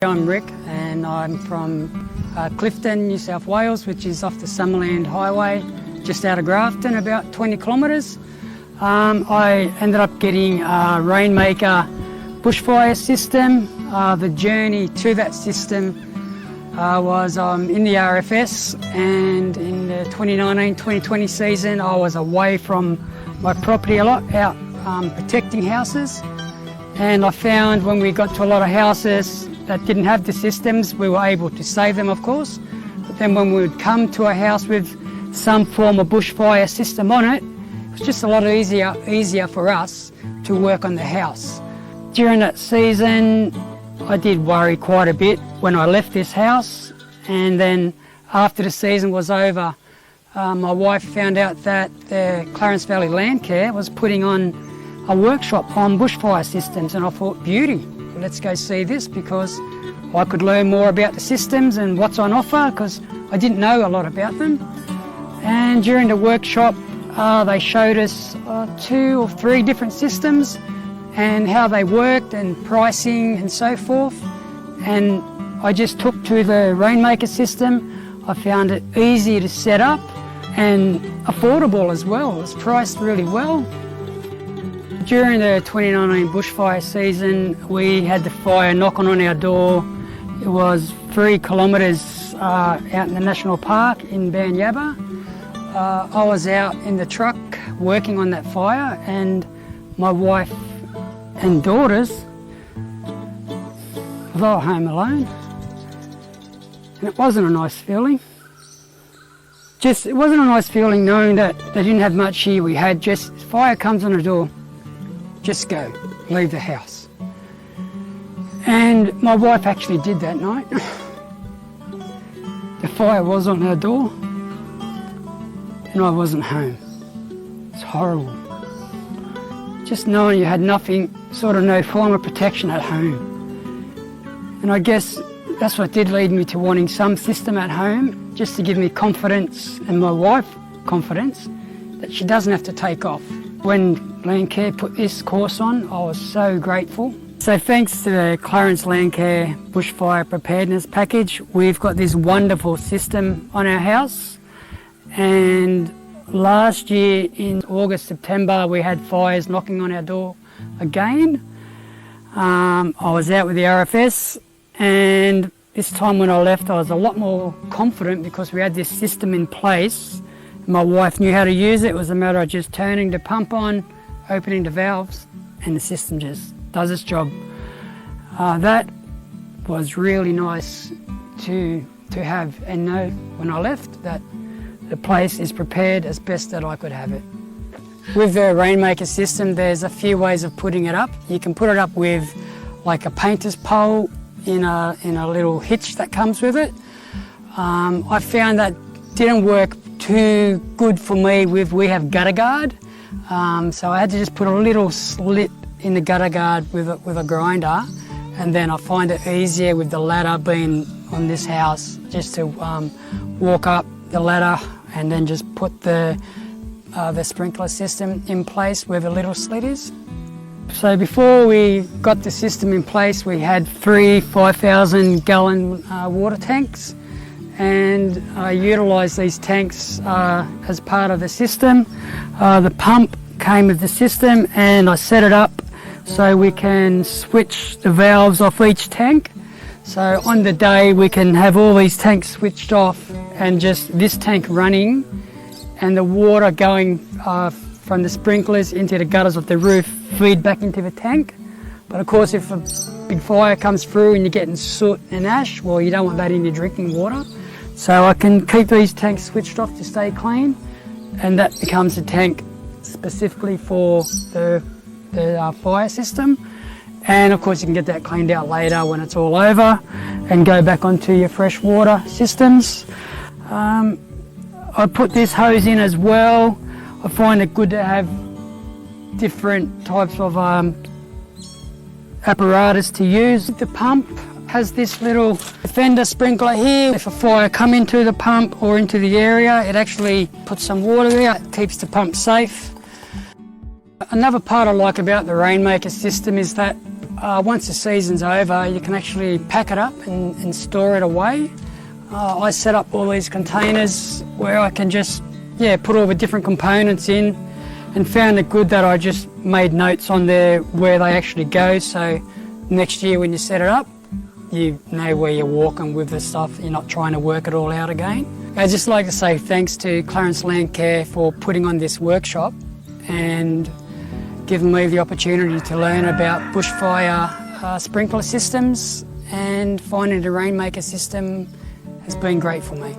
I'm Rick and I'm from Clifton, New South Wales, which is off the Summerland Highway, just out of Grafton, about 20 kilometres. I ended up getting a Rainmaker Bushfire system. The journey to that system was in the RFS, and in the 2019-2020 season I was away from my property a lot, out protecting houses. And I found when we got to a lot of houses that didn't have the systems, we were able to save them, of course. But then when we would come to a house with some form of bushfire system on it, it was just a lot easier for us to work on the house. During that season, I did worry quite a bit when I left this house. And then after the season was over, my wife found out that the Clarence Valley Landcare was putting on a workshop on bushfire systems, and I thought, beauty, let's go see this, because I could learn more about the systems and what's on offer, because I didn't know a lot about them. And during the workshop they showed us 2 or 3 different systems and how they worked and pricing and so forth. And I just took to the Rainmaker system. I found it easy to set up and affordable as well. It was priced really well. During the 2019 bushfire season, we had the fire knocking on our door. It was 3 kilometres out in the National Park in Banyaba. I was out in the truck working on that fire, and my wife and daughters, they were home alone. And it wasn't a nice feeling. It wasn't a nice feeling knowing that they didn't have much here. We had just, fire comes on the door, just go, leave the house. And my wife actually did that night. The fire was on her door and I wasn't home. It's horrible. Just knowing you had nothing, sort of no form of protection at home. And I guess that's what did lead me to wanting some system at home, just to give me confidence, and my wife confidence, that she doesn't have to take off. When Landcare put this course on, I was so grateful. So thanks to the Clarence Landcare Bushfire Preparedness Package, we've got this wonderful system on our house. And last year in August, September, we had fires knocking on our door again. I was out with the RFS, and this time when I left I was a lot more confident because we had this system in place. My wife knew how to use it. It was a matter of just turning the pump on, opening the valves, and the system just does its job. That was really nice to have, and know when I left that the place is prepared as best that I could have it. With the Rainmaker system, there's a few ways of putting it up. You can put it up with like a painter's pole in a little hitch that comes with it. I found that didn't work too good for me we have gutter guard. So I had to just put a little slit in the gutter guard with a grinder, and then I find it easier with the ladder being on this house, just to walk up the ladder and then just put the sprinkler system in place where the little slit is. So before we got the system in place, we had 3 5,000 gallon water tanks, and I utilised these tanks as part of the system. The pump came with the system, and I set it up so we can switch the valves off each tank. So on the day we can have all these tanks switched off and just this tank running, and the water going from the sprinklers into the gutters of the roof feed back into the tank. But of course, if a big fire comes through and you're getting soot and ash, well, you don't want that in your drinking water. So I can keep these tanks switched off to stay clean, and that becomes a tank specifically for the fire system. And of course you can get that cleaned out later when it's all over and go back onto your fresh water systems. I put this hose in as well. I find it good to have different types of apparatus to use. The pump has this little fender sprinkler here. If a fire come into the pump or into the area, it actually puts some water there. It keeps the pump safe. Another part I like about the Rainmaker system is that Once the season's over, you can actually pack it up and store it away. I set up all these containers where I can just put all the different components in, and found it good that I just made notes on there where they actually go, so next year when you set it up, you know where you're walking with the stuff, you're not trying to work it all out again. I'd just like to say thanks to Clarence Landcare for putting on this workshop and giving me the opportunity to learn about bushfire sprinkler systems, and finding the Rainmaker system has been great for me.